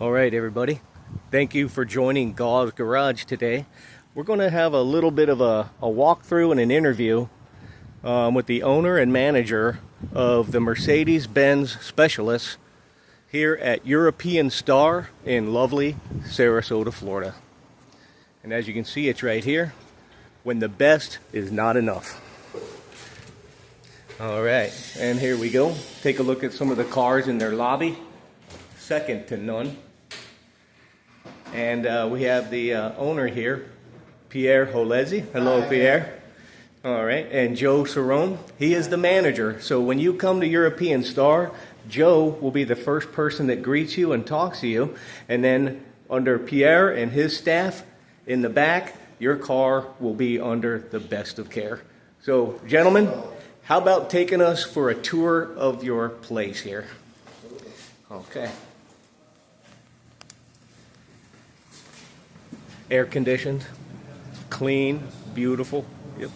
All right, everybody. Thank you for joining Gauze Garage today. We're going to have a little bit of a walkthrough and an interview with the owner and manager of the Mercedes-Benz Specialists here at European Starr in lovely Sarasota, Florida. And as you can see, it's right here, when the best is not enough. All right, and here we go. Take a look at some of the cars in their lobby. Second to none. And we have the owner here, Pierre Holezi. Hello, Pierre. All right, and Joe Cerrone. He is the manager. So when you come to European Starr, Joe will be the first person that greets you and talks to you. And then under Pierre and his staff in the back, your car will be under the best of care. So, gentlemen, how about taking us for a tour of your place here? Okay. Air conditioned, clean, beautiful. Yep.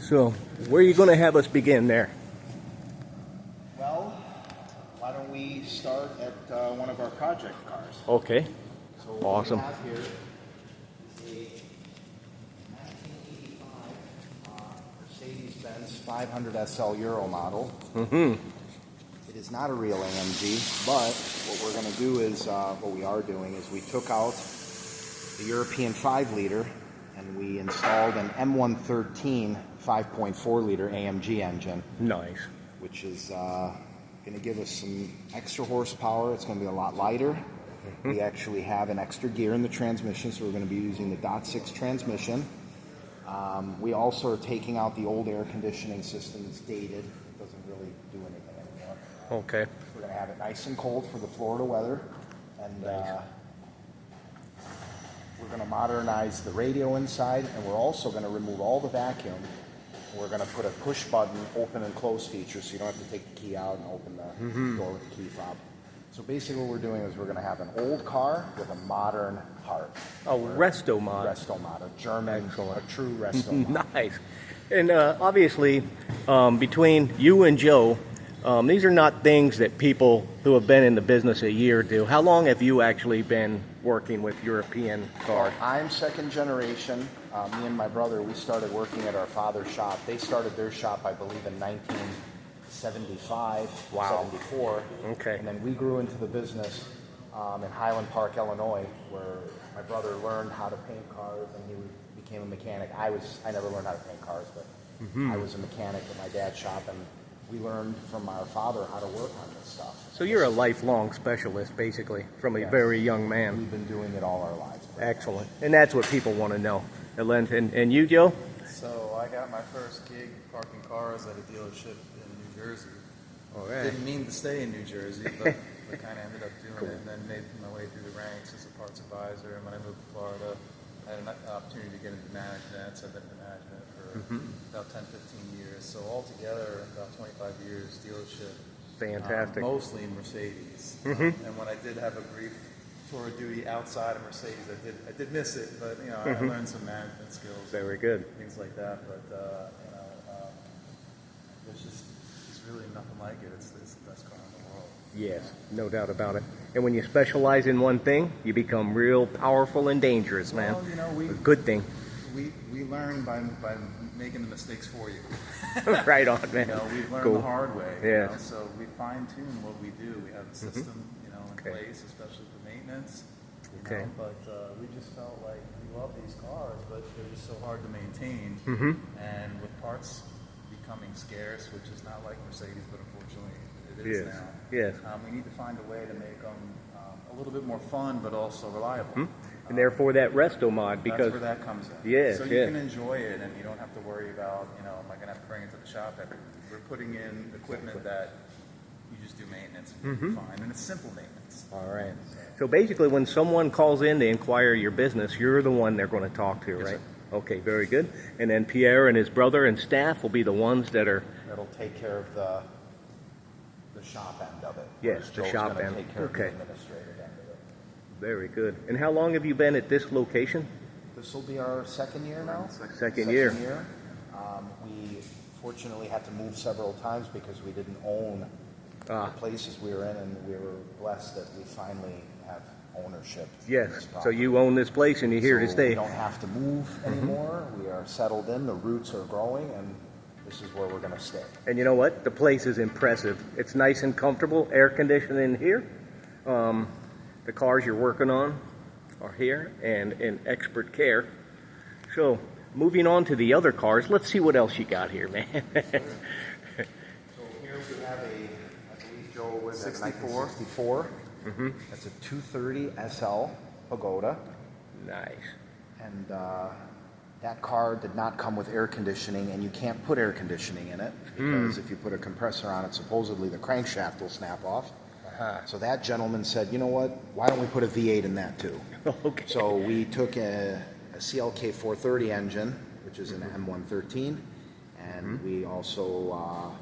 So, where are you going to have us begin there? Well, why don't we start at one of our project cars? Okay. So what Awesome. we have here is a 1985 Mercedes-Benz 500 SL Euro model. Mm-hmm. It is not a real AMG, but what we're going to do is, what we are doing is we took out the European 5-liter and we installed an M113 5.4-liter AMG engine. Nice. Which is going to give us some extra horsepower. It's going to be a lot lighter. Mm-hmm. We actually have an extra gear in the transmission, so we're going to be using the .6 transmission. We also are taking out the old air conditioning system that's dated. It doesn't really do anything anymore. Okay. We're going to have it nice and cold for the Florida weather. And nice. We're going to modernize the radio inside, and we're also going to remove all the vacuum. We're going to put a push button open and close feature, so you don't have to take the key out and open the door with the key fob. So basically what we're doing is we're going to have an old car with a modern heart. A resto mod. Resto mod, a German, a true resto mod. Nice. And obviously, between you and Joe, these are not things that people who have been in the business a year do. How long have you actually been working with European cars? I'm second generation. Me and my brother, we started working at our father's shop. They started their shop, I believe, in 1975, 74. Okay. And then we grew into the business in Highland Park, Illinois, where my brother learned how to paint cars and he became a mechanic. I never learned how to paint cars, but I was a mechanic at my dad's shop, and we learned from our father how to work on this stuff. So you're a lifelong specialist, basically, from a very young man. We've been doing it all our lives. Excellent. And that's what people want to know. And you, Joe? So I got my first gig parking cars at a dealership in New Jersey. All right. Didn't mean to stay in New Jersey, but I kind of ended up doing it, and then made my way through the ranks as a parts advisor. And when I moved to Florida, I had an opportunity to get into management. So I've been in management for about 10, 15 years. So altogether, about 25 years dealership. Fantastic. Mostly in Mercedes. And when I did have a brief tour of duty outside of Mercedes, I did miss it, but I learned some management skills. Very good. Things like that, but there's really nothing like it. It's the best car in the world. Yes, no doubt about it. And when you specialize in one thing, you become real powerful and dangerous, man. Well, a good thing. We learn by making the mistakes for you. Right on, man. We've learned Cool. the hard way. Yeah. So we fine tune what we do. We have a system, in place, especially for maintenance. Okay. But we just felt like we love these cars, but they're just so hard to maintain. And with parts becoming scarce, which is not like Mercedes, but unfortunately it is now. Yes. We need to find a way to make them a little bit more fun, but also reliable. And therefore that resto mod, because that's where that comes in. Yes, so you can enjoy it, and you don't have to worry about, am I going to have to bring it to the shop? We're putting in equipment that you just do maintenance and you're fine, and it's simple maintenance. All right. So basically, when someone calls in to inquire your business, you're the one they're going to talk to, right? Sir. Okay, very good. And then Pierre and his brother and staff will be the ones that'll take care of the shop end of it. Yes, the Joe's shop gonna end. Take care Okay. of the administrative end of it. Very good. And how long have you been at this location? This will be our second year now. Second year. We fortunately had to move several times because we didn't own the places we were in, and we were blessed that we finally have ownership. Yes. in this So property. you own this place and you're here to So stay. We don't have to move anymore. We are settled in. The roots are growing, and this is where we're going to stay. And you know what? The place is impressive. It's nice and comfortable, air conditioned in here. The cars you're working on are here and in expert care. So, moving on to the other cars, let's see what else you got here, man. So here we have I believe Joe was 64. 64. That's a 230 SL Pagoda. Nice. And that car did not come with air conditioning, and you can't put air conditioning in it because if you put a compressor on it, supposedly the crankshaft will snap off. So that gentleman said, you know what, why don't we put a V8 in that too? Okay. So we took a CLK 430 engine, which is an M113, and we also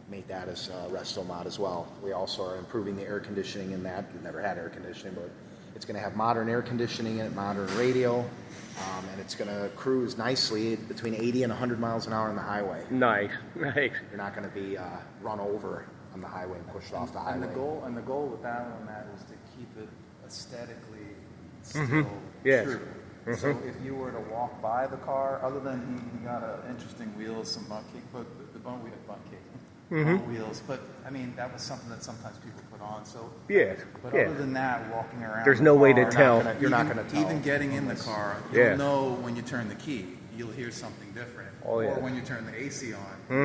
made that as a resto mod as well. We also are improving the air conditioning in that. We've never had air conditioning, but it's going to have modern air conditioning in it, modern radio, and it's going to cruise nicely between 80 and 100 miles an hour on the highway. Nice. Nice. You're not going to be run over on the highway and pushed off the highway. And the goal with that one, Matt, was to keep it aesthetically still Yes. true. So if you were to walk by the car, other than he got interesting wheels, some bunt cake, but the bone wheels, but I mean that was something that sometimes people put on. So Yes. but Yeah. other than that, walking around, There's the no way to car, tell. You're not gonna tell. Even getting in the car, Yeah. you'll know when you turn the key, you'll hear something different. Oh, yeah. Or when you turn the AC on,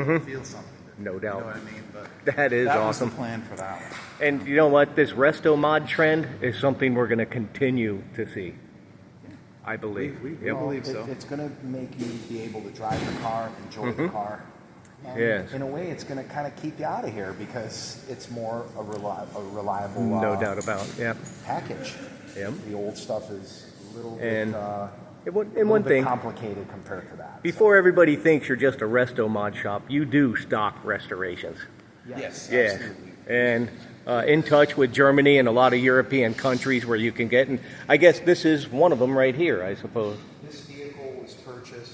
you'll feel something different. No doubt. You know what I mean? But That is awesome. was the plan for that one. And you know what? This resto mod trend is something we're going to continue to see. I believe. We Yep. believe so. It's going to make you be able to drive the car, enjoy the car. And Yes. in a way, it's going to kind of keep you out of here because it's more a reliable No doubt about it. Yeah. package. Yep. The old stuff is a little And- bit, And one thing, complicated compared to that. before everybody thinks you're just a resto mod shop, you do stock restorations. Yes, Yeah. absolutely. And in touch with Germany and a lot of European countries where you can get, and I guess this is one of them right here, I suppose. This vehicle was purchased.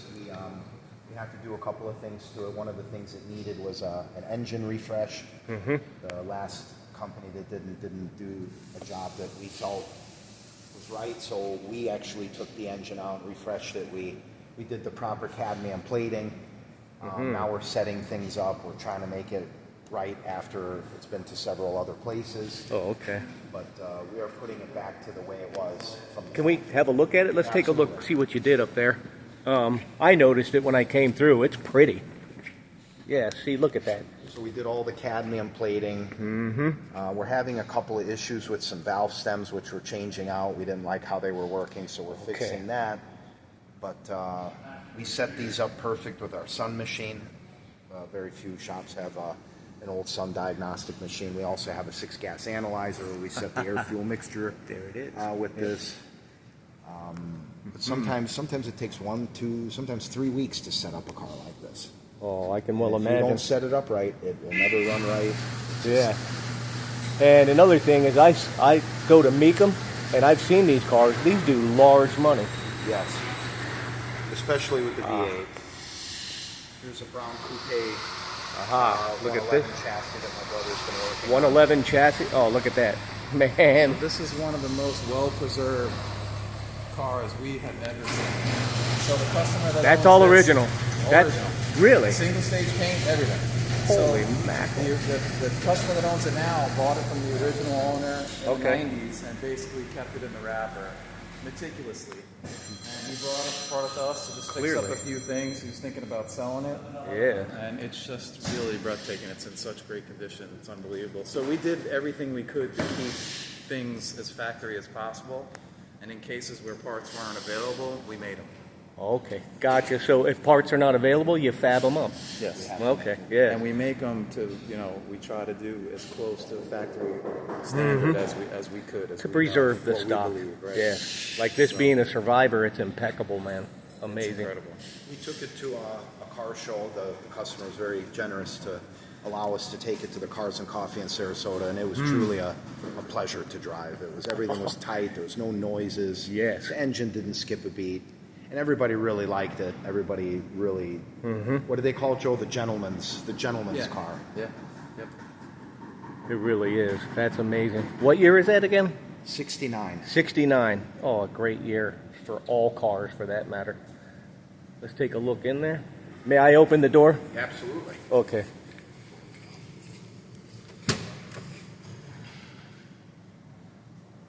We had to do a couple of things to it. One of the things it needed was an engine refresh. The last company that didn't do a job that we felt was right, so we actually took the engine out and refreshed it. We did the proper cadmium plating. Now we're setting things up. We're trying to make it right after it's been to several other places. Oh, okay. But we are putting it back to the way it was. Can we have a look at it? Let's take a look, see what you did up there. I noticed it when I came through. It's pretty. Yeah, see, look at that. So we did all the cadmium plating. We're having a couple of issues with some valve stems, which we're changing out. We didn't like how they were working, so we're fixing that. But we set these up perfect with our Sun machine. Very few shops have an old Sun diagnostic machine. We also have a 6-gas analyzer where we set the air-fuel mixture There it is. with this. But sometimes it takes 1, 2, sometimes 3 weeks to set up a car like this. Oh, I can well If you imagine. don't set it up right, it will never run right. Yeah. And another thing is I go to Meekum, and I've seen these cars. These do large money. Yes. Especially with the V8. Here's a brown coupe. Look at this. 111 chassis that my brother's been working 111 chassis. Oh, look at that. Man. This is one of the most well-preserved cars we have ever seen. So the customer that That's owns all this- original. That's Original. really. Single stage paint, everything. Holy so mackerel. The customer that owns it now bought it from the original owner in Okay. the 90s and basically kept it in the wrapper meticulously. And he brought it to us to just fix Clearly. up a few things. He was thinking about selling it. Yeah. And it's just really breathtaking. It's in such great condition. It's unbelievable. So we did everything we could to keep things as factory as possible. And in cases where parts weren't available, we made them. Okay, gotcha. So if parts are not available, you fab them up. Yes. Okay, yeah. And we make them to, we try to do as close to factory standard as we could. To preserve the what we stock. believe, right? Yeah. Like this being a survivor, it's impeccable, man. It's Amazing. incredible. We took it to a car show. The customer was very generous to allow us to take it to the Cars and Coffee in Sarasota, and it was truly a pleasure to drive. Everything was tight. There was no noises. Yes. The engine didn't skip a beat. And everybody really liked it. Everybody really, what do they call it, Joe? The gentleman's Yeah. car. Yeah. Yep. It really is. That's amazing. What year is that again? 69. 69. Oh, a great year for all cars, for that matter. Let's take a look in there. May I open the door? Absolutely. Okay.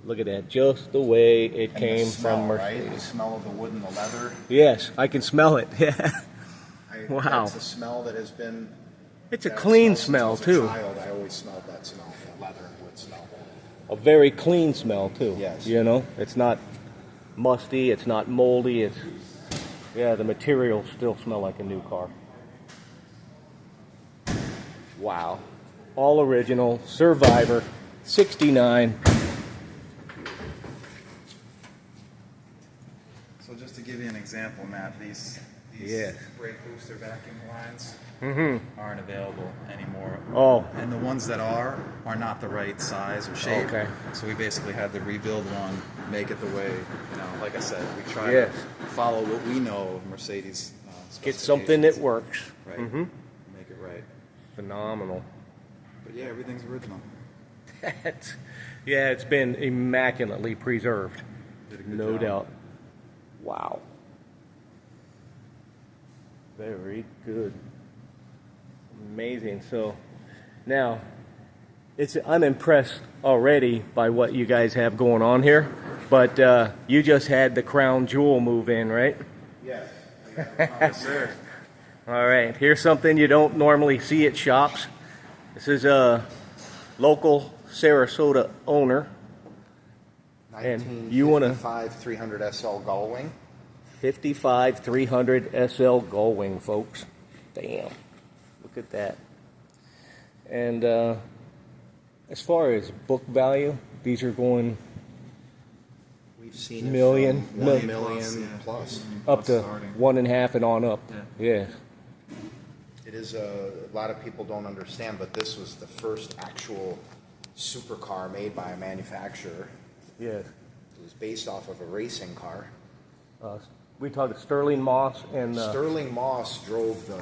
Look at that, just the way it And came the smell, from right? Mercedes. The smell of the wood and the leather. Yes, I can smell it. Yeah. Wow. That's a smell that has been. It's a that clean smell smell, since I was too. a child, I always smelled that smell, that leather and wood smell. A very clean smell, too. Yes. You know, it's not musty, it's not moldy, it's, yeah, the materials still smell like a new car. Wow. All original, Survivor, 69. So just to give you an example, Matt, these Yeah. brake booster vacuum lines Mm-hmm. aren't available anymore. Oh, And the ones that are not the right size or shape. Okay. So we basically had to rebuild one, make it the way, like I said, we try Yes. to follow what we know of Mercedes. get something that specifications. works. Right. Mm-hmm. Make it right. Phenomenal. But yeah, everything's original. Yeah, it's been immaculately preserved. Did a good No job. doubt. Wow. Very good. Amazing. So now I'm impressed already by what you guys have going on here, but you just had the crown jewel move in, right? Yes. Yes, sir. All right. Here's something you don't normally see at shops. This is a local Sarasota owner. And you wanna- 1955 300 SL Gullwing. 55 300 SL Gullwing, folks. Damn. Look at that. And as far as book value, these are going We've seen it Million. from Mil- 1 million plus. up to Starting. 1.5 and on up. Yeah. It is a lot of people don't understand, but this was the first actual supercar made by a manufacturer. Yes. It was based off of a racing car. We talked to Sterling Moss and Sterling Moss drove the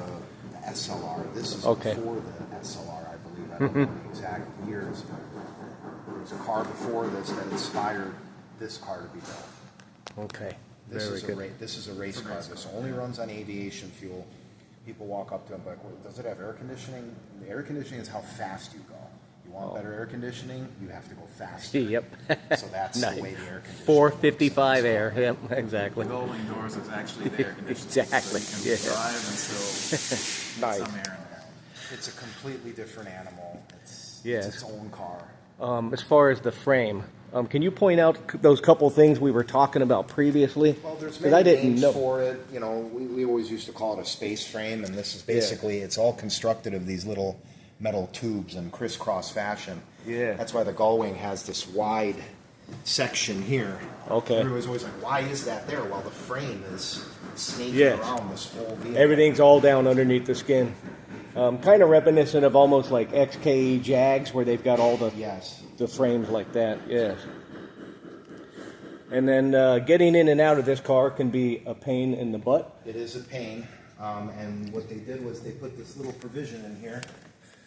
SLR. This is Okay. before the SLR, I believe. I don't know the exact years, but there was a car before this that inspired this car to be built. okay. This Very is good. This is a race car. This only runs on aviation fuel. People walk up to them like, well, does it have air conditioning? The air conditioning is how fast you go. You want better air conditioning, you have to go faster. Yep. So that's Nice. the way the air conditioning 455 works. air. Yep, exactly. The rolling doors is actually the air conditioning. Exactly, So you yeah. can drive and still Nice. get some air in there. It's a completely different animal. It's Yes. its own car. As far as the frame, can you point out those couple things we were talking about previously? Well, there's 'Cause many I didn't names know. for it. You know, we always used to call it a space frame, and this is basically, it's all constructed of these little metal tubes in crisscross fashion. Yeah. That's why the Gullwing has this wide section here. Okay. Everybody's always like, why is that there? Well, the frame is snaking Yes. around this whole vehicle. Everything's all down underneath the skin. Kind of reminiscent of almost like XKE Jags, where they've got all Yes. the frames like that. Yes. And then getting in and out of this car can be a pain in the butt. It is a pain. And what they did was they put this little provision in here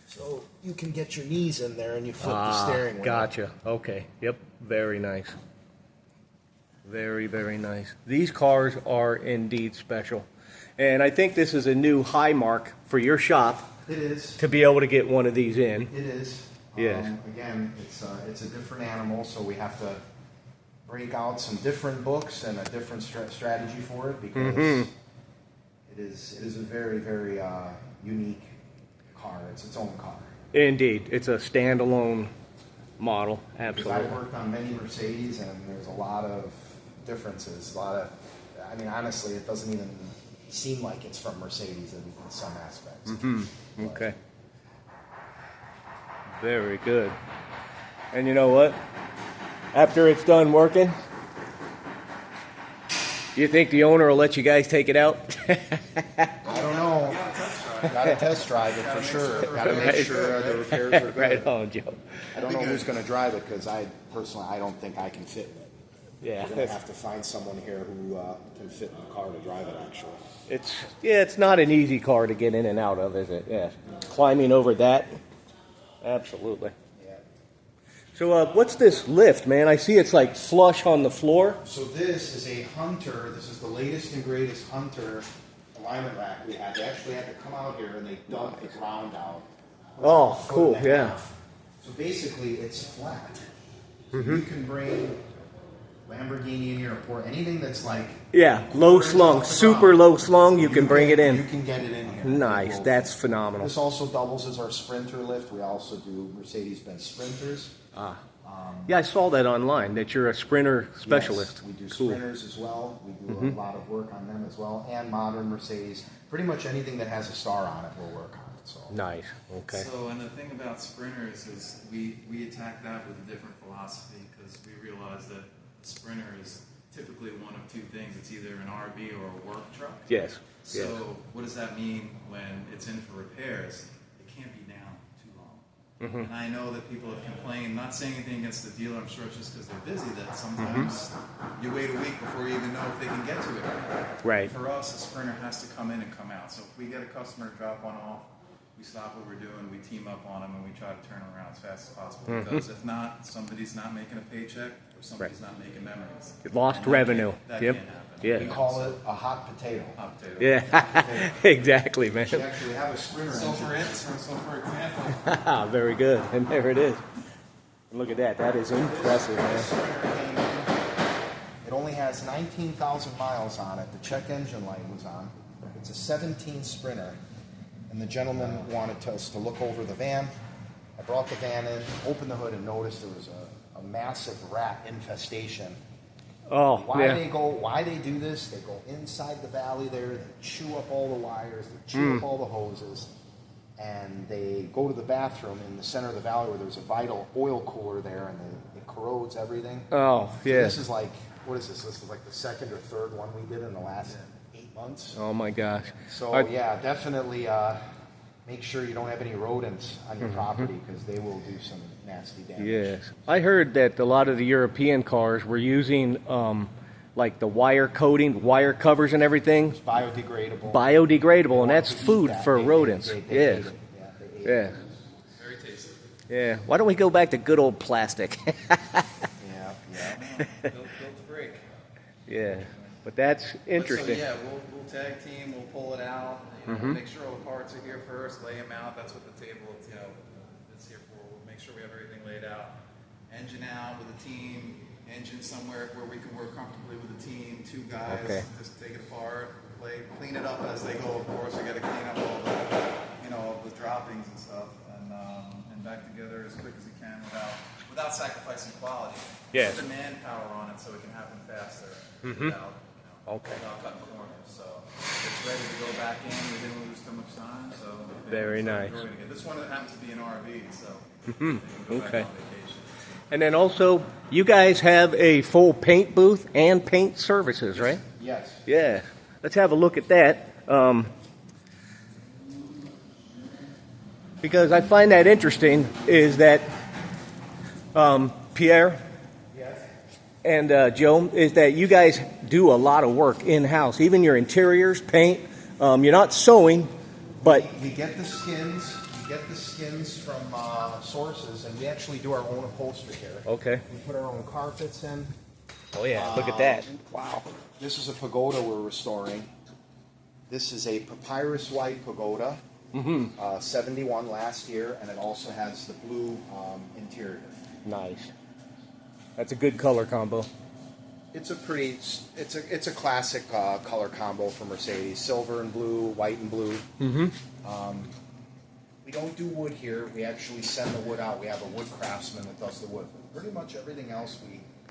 so you can get your knees in there and you flip the steering wheel. Gotcha. Okay. Yep. Very nice. Very, very nice. These cars are indeed special. And I think this is a new high mark for your shop It is. to be able to get one of these in. It is. Yes. Again, it's a different animal, so we have to break out some different books and a different strategy for it because it is a very, very unique car. It's its own car. Indeed. It's a standalone model. Because Absolutely. I've worked on many Mercedes, and there's a lot of differences. I mean, honestly, it doesn't even seem like it's from Mercedes in some aspects. Okay. Very good. And you know what? After it's done working, you think the owner will let you guys take it out? I don't know. Got to test drive it for sure. Got to make sure the repairs are good. Right on, Joe. I don't know who's going to drive it because I don't think I can fit in it. Yeah. We're going to have to find someone here who can fit in the car to drive it, actually. It's not an easy car to get in and out of, is it? Yeah. Climbing over that, absolutely. Yeah, So what's this lift, man? I see it's like flush on the floor. So this is a Hunter. This is the latest and greatest Hunter alignment rack we had. They actually had to come out here and they dug the ground out. Oh, cool, yeah. So basically, it's flat. So you can bring Lamborghini in here, or anything that's like low slung, super low slung. You can bring it You in. can get it in here. Nice, that's phenomenal. This also doubles as our Sprinter lift. We also do Mercedes-Benz Sprinters. Yeah, I saw that online. That you're a Sprinter specialist. Yes, we do Cool. Sprinters as well. We do a lot of work on them as well, and modern Mercedes. Pretty much anything that has a Star on it, we'll work on it. So Nice. Okay. So, and the thing about sprinters is we attack that with a different philosophy because we realize that a sprinter is typically one of two things. It's either an RV or a work truck. Yes. So Yes. what does that mean when it's in for repairs? It can't be down too long. And I know that people have complained, not saying anything against the dealer, I'm sure it's just because they're busy, that sometimes you wait a week before you even know if they can get to it. Right. For us, a sprinter has to come in and come out. So if we get a customer to drop one off, we stop what we're doing, we team up on them, and we try to turn them around as fast as possible. Because if not, somebody's not making a paycheck or somebody's not making memories. Lost And that revenue. can't- That Yep. can't happen. Yeah. we call it a hot potato. Hot potato. Yeah. Exactly, man. We actually have a Sprinter So engine. for example, Very good. And there it is. Look at that. That is impressive, man. Sprinter came in. It only has 19,000 miles on it. The check engine light was on. It's a 17 Sprinter, and the gentleman wanted us to look over the van. I brought the van in, opened the hood, and noticed there was a massive rat infestation. Oh, Why yeah. they do this? They go inside the valley there, they chew up all the wires, they chew up all the hoses, and they go to the bathroom in the center of the valley where there's a vital oil cooler there, and it corrodes everything. Oh, So yeah. this is like, what is this? This is like the second or third one we did in the last 8 months. Oh, my gosh. So yeah, definitely make sure you don't have any rodents on your property because they will do some nasty damage. Yes. I heard that a lot of the European cars were using like the wire coating, wire covers and everything, It's biodegradable. biodegradable, and They that's want to eat food that. for They- rodents. they Yes. ate it. Yeah, they ate Yeah. it. very tasty. Yeah. Why don't we go back to good old plastic? Yeah, yeah. Built to break. Yeah. But that's interesting. But so, yeah, we'll tag team, we'll pull it out, make sure all the parts are here first, lay them out. That's what the table is, is here for. We'll make sure we have everything laid out. Engine out with a team, engine somewhere where we can work comfortably with a team, 2 guys, Okay. just take it apart, clean it up as they go, of course. We got to clean up all the droppings and stuff, and back together as quick as we can without sacrificing quality. Yes. Put the manpower on it so it can happen faster without cutting corners. So it's ready to go back in. We didn't lose too much time. So Very nice. enjoying it. This one happens to be an RV, so they can go back Okay. on vacation. And then also, you guys have a full paint booth and paint services, right? Yes. Yeah. Let's have a look at that. Because I find that interesting is that Pierre Yes. and Joe, is that you guys do a lot of work in-house, even your interiors, paint. You're not sewing, but We get the skins. We get the skins from sources, and we actually do our own upholstery here. okay. We put our own carpets in. Oh yeah, look at that. Wow. This is a pagoda we're restoring. This is a papyrus white pagoda, 71 last year, and it also has the blue interior. Nice. That's a good color combo. It's a classic color combo for Mercedes: silver and blue, white and blue. We don't do wood here. We actually send the wood out. We have a wood craftsman that does the wood. But pretty much everything else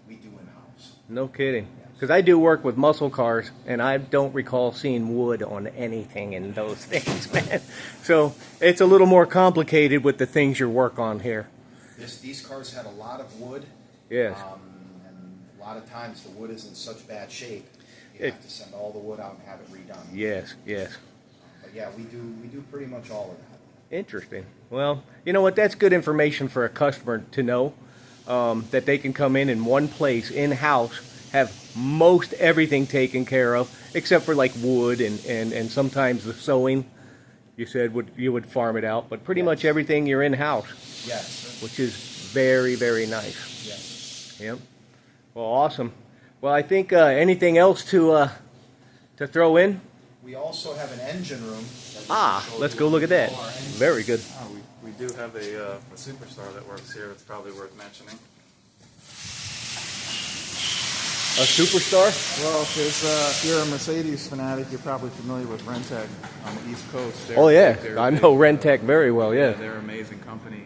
we do in house. No kidding. Because I do work with muscle cars, and I don't recall seeing wood on anything in those things, man. So it's a little more complicated with the things you work on here. These cars had a lot of wood. Yes. And a lot of times the wood is in such bad shape, you have to send all the wood out and have it redone. Yes, yes. But yeah, we do pretty much all of that. Interesting. Well, you know what? That's good information for a customer to know, that they can come in one place, in-house, have most everything taken care of, except for like wood and sometimes the sewing. You said you would farm it out, but pretty much everything you're in-house, Yes. which is Very, very nice. Yes. Yep. Well, awesome. Well, I think anything else to throw in? We also have an engine room. That we Ah, can show let's you go look at that. all our engines. Very good. We do have a superstar that works here. It's probably worth mentioning. A superstar? Well, if you're a Mercedes fanatic, you're probably familiar with Rentec on the East Coast. Oh yeah, I know Rentec very well. Yeah. They're an amazing company.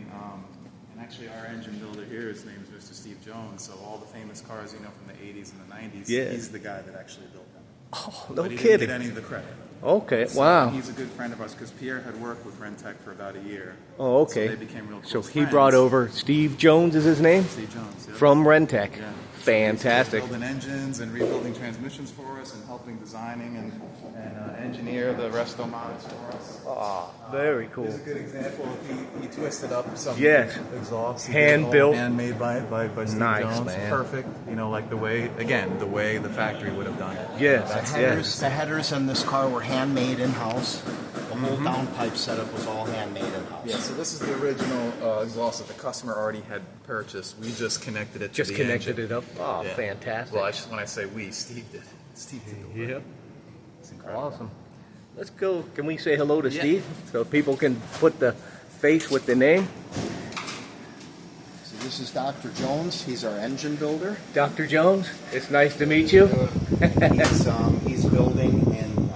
And actually, our engine builder here, his name is Mr. Steve Jones. So all the famous cars you know from the 80s and the 90s, Yeah. he's the guy that actually built them. Oh, no But he kidding. didn't get any of the credit. Okay. So Wow. He's a good friend of ours because Pierre had worked with Rentec for about a year. Oh, okay. So they became real close So he friends. brought over Steve Jones, is his name, Steve Jones, yep. from Rentec. Yeah. Fantastic. Building engines and rebuilding transmissions for us and helping designing and engineer the resto mods for us. Ah, very cool. Here's a good example. He twisted up some Yes. exhausts. Hand-built. Handmade by Steve Nice, Jones. man. Perfect. You know, like the way the factory would have done it. Yes. The headers in this car were handmade in-house. The whole downpipe setup was all handmade in-house. Yeah, so this is the original exhaust that the customer already had purchased. We just connected it to Just the connected engine. it up. Oh, Yeah. fantastic. Well, when I say we, Steve did. Steve did the work. Yep. It's incredible. Awesome. Let's go. Can we say hello to Yeah. Steve so people can put the face with the name? So this is Dr. Jones. He's our engine builder. Dr. Jones, it's nice to meet you. He's building in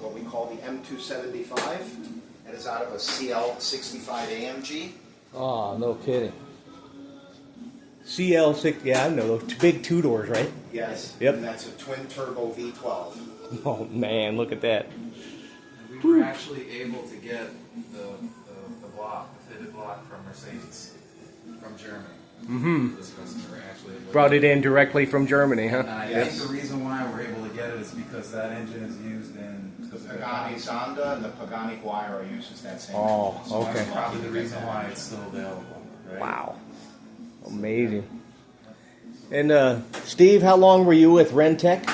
what we call the M275. It is out of a CL65 AMG. Oh, no kidding. CL6, yeah, I know those big two doors, right? Yes. Yep. And that's a twin turbo V12. Oh man, look at that. We were actually able to get the fitted block from Mercedes, from Germany. Mm-hmm. This customer actually Brought it in directly from Germany, huh? I Yes. think the reason why we're able to get it is because that engine is used in The Pagani Zonda and the Pagani Huayra uses that same Oh, engine. So okay. that's probably the reason why it's still available. Right? Wow. Amazing. And Steve, how long were you with Rentec?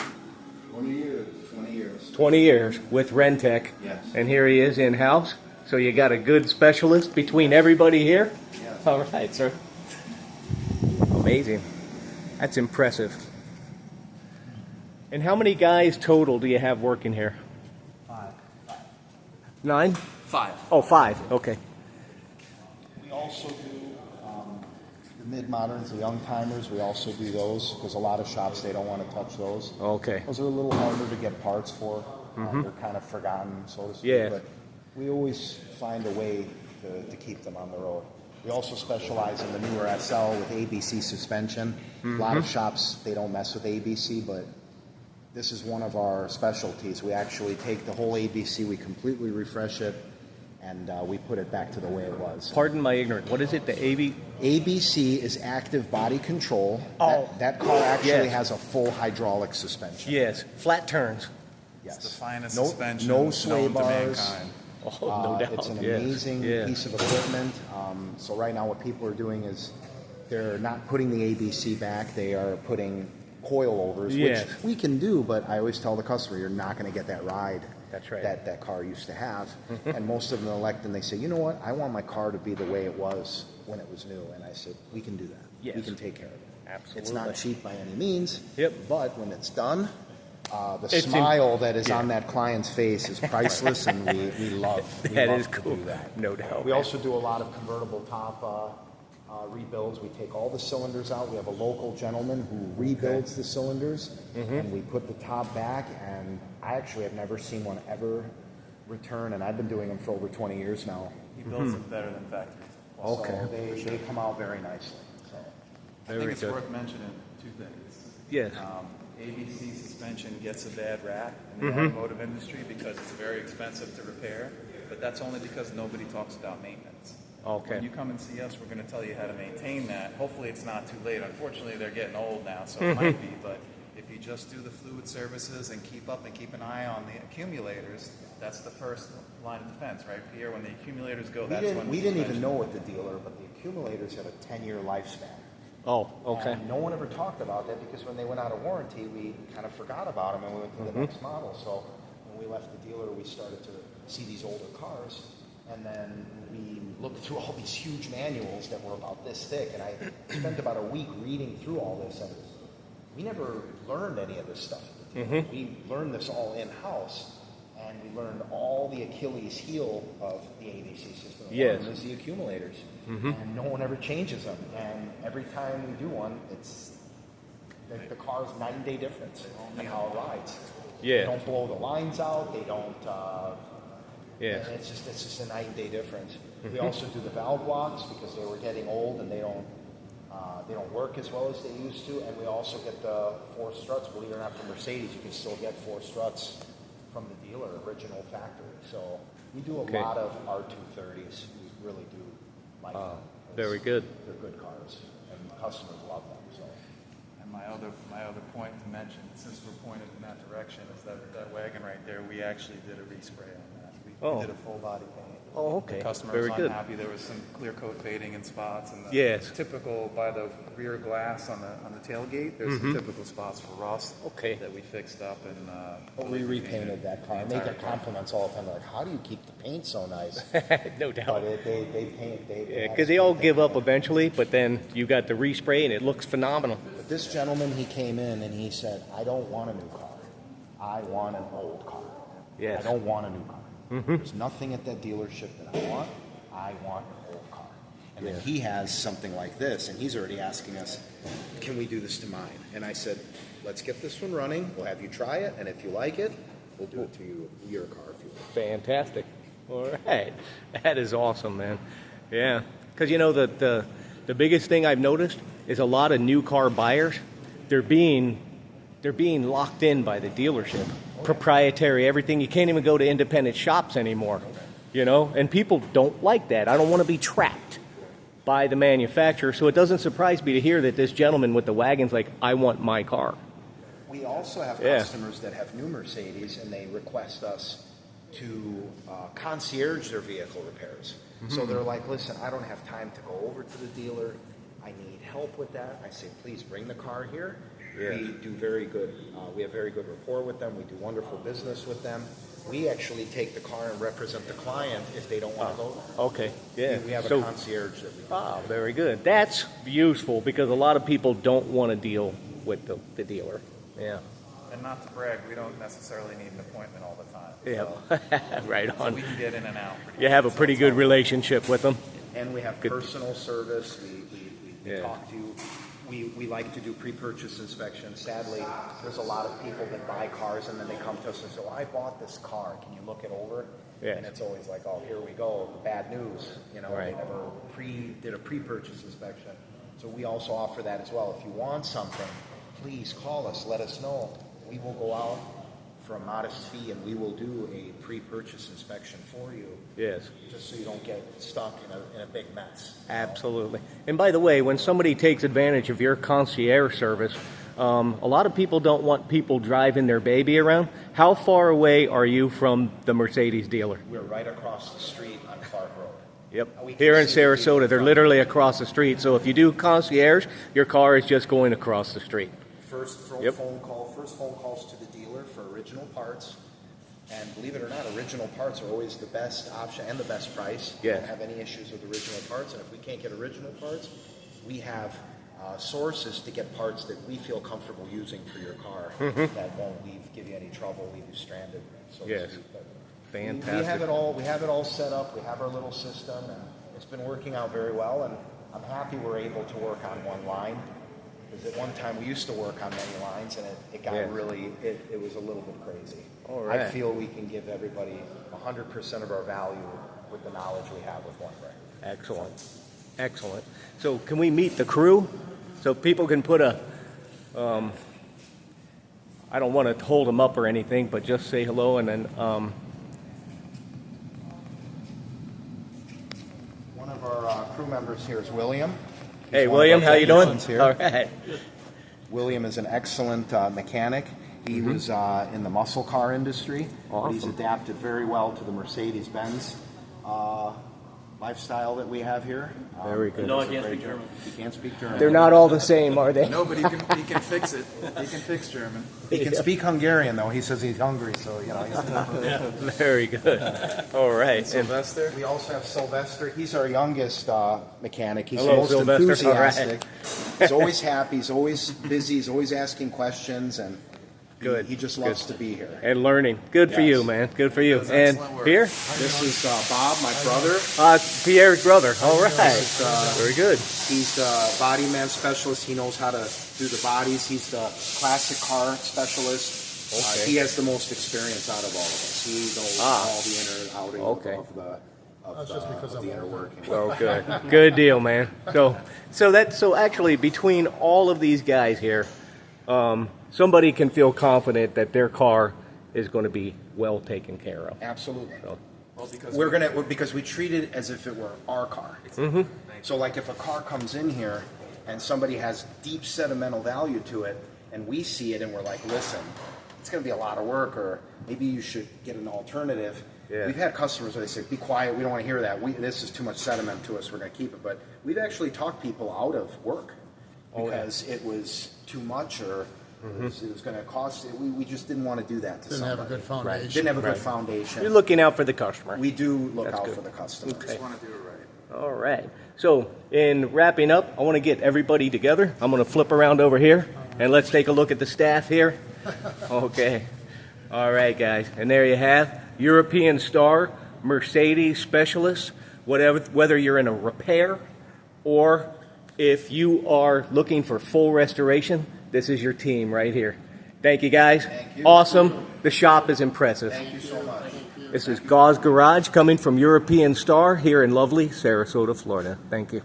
20 years. 20 years. 20 years with Rentec. Yes. And here he is in-house. So you got a good specialist between everybody here? Yes. All right, sir. Amazing. That's impressive. And how many guys total do you have working here? 5. 9? 5. Oh, 5. Okay. We also do the mid-moderns, the young timers. We also do those because a lot of shops, they don't want to touch those. Okay. Those are a little harder to get parts for. They're kind of forgotten, so to speak. Yeah. But we always find a way to keep them on the road. We also specialize in the newer SL with ABC suspension. A lot of shops, they don't mess with ABC, but this is one of our specialties. We actually take the whole ABC, we completely refresh it, and we put it back to the way it was. Pardon my ignorance. What is it? The AV? ABC is active body control. Oh. That car actually Yes. has a full hydraulic suspension. Yes. Flat turns. Yes. It's the finest No- suspension no sway known to bars. mankind. Oh, no doubt. It's an Yes. amazing Yeah. piece of equipment. So right now what people are doing is they're not putting the ABC back, they are putting coilovers, Yes. which we can do, but I always tell the customer, you're not going to get that ride That's right. that car used to have. And most of them elect and they say, you know what, I want my car to be the way it was when it was new. And I said, we can do that. Yes. We can take care of it. Absolutely. It's not cheap by any means, Yep. but when it's done, the It's smile that is yeah. on that client's face is priceless, and we love That love is to cool. do that. No doubt. We also do a lot of convertible top rebuilds. We take all the cylinders out. We have a local gentleman who rebuilds the cylinders, and we put the top back. And I actually have never seen one ever return, and I've been doing them for over 20 years now. He builds them better than factories. So they come out very nicely. So. I Very think it's good. worth mentioning 2 things. Yes. ABC suspension gets a bad rap in the automotive industry because it's very expensive to repair, but that's only because nobody talks about maintenance. Okay. When you come and see us, we're going to tell you how to maintain that. Hopefully it's not too late. Unfortunately, they're getting old now, so it might be, but if you just do the fluid services and keep an eye on the accumulators, that's the first line of defense, right, Pierre? When the accumulators go, that's when We didn't even know at the dealer, but the accumulators have a 10-year lifespan. Oh, okay. And no one ever talked about that because when they went out of warranty, we kind of forgot about them and we went to the next model. So when we left the dealer, we started to see these older cars, and then we looked through all these huge manuals that were about this thick, and I spent about a week reading through all this, and we never learned any of this stuff. We learned this all in-house, and we learned all the Achilles heel of the ABC system. Yes. One is the accumulators, and no one ever changes them. And every time we do one, it's the car's night and day difference in how it rides. Yeah. They don't blow the lines out. They don't. Yes. And it's just a night and day difference. We also do the valve blocks because they were getting old and they don't work as well as they used to. And we also get the 4 struts. Believe it or not, from Mercedes, you can still get 4 struts from the dealer, original factory. So we do a lot of R230s. We really do like them. Very good. They're good cars, and customers love them. So. And my other point to mention, since we're pointed in that direction, is that wagon right there. We actually did a respray on that. We did a full body paint. Oh, okay. The customer Very was good. unhappy. There was some clear coat fading in spots, and Yes. typical by the rear glass on the tailgate. There's some typical spots for rust. Okay. That we fixed up and. But we repainted that car. I make it compliments all the time. They're like, how do you keep the paint so nice? No doubt. But they paint. Because they all give up eventually, but then you got the respray and it looks phenomenal. But this gentleman, he came in and he said, I don't want a new car. I want an old car. Yes. I don't want a new car. There's nothing at that dealership that I want. I want an old car. And then he has something like this, and he's already asking us, can we do this to mine? And I said, let's get this one running. We'll have you try it, and if you like it, we'll do it to your car if you want. Fantastic. All right. That is awesome, man. Yeah. Because, you know, the biggest thing I've noticed is a lot of new car buyers, they're being locked in by the dealership. Proprietary, everything. You can't even go to independent shops anymore, you know? And people don't like that. I don't want to be trapped by the manufacturer. So it doesn't surprise me to hear that this gentleman with the wagon's like, I want my car. We also have customers that have new Mercedes, and they request us to concierge their vehicle repairs. So they're like, listen, I don't have time to go over to the dealer. I need help with that. I say, please bring the car here. Yeah. We do very good. We have very good rapport with them. We do wonderful business with them. We actually take the car and represent the client if they don't want to go there. Okay, yeah. We have a concierge that we do. Ah, very good. That's useful because a lot of people don't want to deal with the dealer. Yeah. And not to brag, we don't necessarily need an appointment all the time. Yeah, right So on. we can get in and out. You have a pretty good relationship with them. And we have personal service. We Yeah. talk to you. We like to do pre-purchase inspections. Sadly, there's a lot of people that buy cars and then they come to us and say, well, I bought this car. Can you look it over? Yes. And it's always like, oh, here we go. Bad news. You know, Right. we never did a pre-purchase inspection. So we also offer that as well. If you want something, please call us. Let us know. We will go out for a modest fee and we will do a pre-purchase inspection for you. Yes. Just so you don't get stuck in a big mess. Absolutely. And by the way, when somebody takes advantage of your concierge service, a lot of people don't want people driving their baby around. How far away are you from the Mercedes dealer? We're right across the street on Clark Road. Yep. We can Here in see the people Sarasota, they're from- literally across the street. So if you do concierge, your car is just going across the street. First Yep. phone calls to the dealer for original parts. And believe it or not, original parts are always the best option and the best price. We Yes. don't have any issues with original parts. And if we can't get original parts, we have sources to get parts that we feel comfortable using for your car that won't give you any trouble, leave you stranded. So to Yes. speak. But Fantastic. We have it all. We have it all set up. We have our little system, and it's been working out very well. And I'm happy we're able to work on one line. Because at one time we used to work on many lines, and it got really, it was a little bit crazy. All right. I feel we can give everybody 100% of our value with the knowledge we have with one brand. Excellent. Excellent. So can we meet the crew so people can put a, I don't want to hold them up or anything, but just say hello and then, One of our crew members here is William. hey, He's one of William, our how you doing? technicians here. All right. William is an excellent mechanic. He was in the muscle car industry, but he's Awesome. adapted very well to the Mercedes-Benz lifestyle that we have here. Very good. No, I can't speak German. He can't speak German. They're not all the same, are they? No, but he can fix it. He can fix German. He can speak Hungarian, though. He says he's hungry, so, you know. Very good. All right. And Sylvester. We also have Sylvester. He's our youngest mechanic. He's Hello, the most Sylvester. All right. enthusiastic. He's always happy. He's always busy. He's always asking questions, and Good. he just loves to be here. and learning. Good for you, Yes. man. Good for you. Does And excellent work. here, This is Bob, my brother. Pierre's brother. All right. Very good. He's the body man specialist. He knows how to do the bodies. He's the classic car specialist. Okay. He has the most experience out of all of us. He knows all the inner and outer Okay. of the inner working. Oh, good. Good deal, man. So actually, between all of these guys here, somebody can feel confident that their car is going to be well taken care of. Absolutely. So, Well, Because we treat it as if it were our car. So like if a car comes in here and somebody has deep sentimental value to it, and we see it and we're like, listen, it's going to be a lot of work, or maybe you should get an alternative. Yeah. We've had customers where they say, be quiet, we don't want to hear that. This is too much sentiment to us, we're going to keep it. But we've actually talked people out of work because it was too much, or it was going to cost. We just didn't want to do that to Didn't somebody. have a good foundation. Right. Didn't have a good foundation. you're looking out for the customer. We do look That's out good. for the customer. Okay. just want to do it right. All right. So, in wrapping up, I want to get everybody together. I'm going to flip around over here, and let's take a look at the staff here. Okay. All right, guys. And there you have European Starr, Mercedes specialist, whether you're in a repair or if you are looking for full restoration, this is your team right here. Thank you, guys. Thank you. Awesome. The shop is impressive. Thank you so much. This is Gauze Garage coming from European Starr here in lovely Sarasota, Florida. Thank you.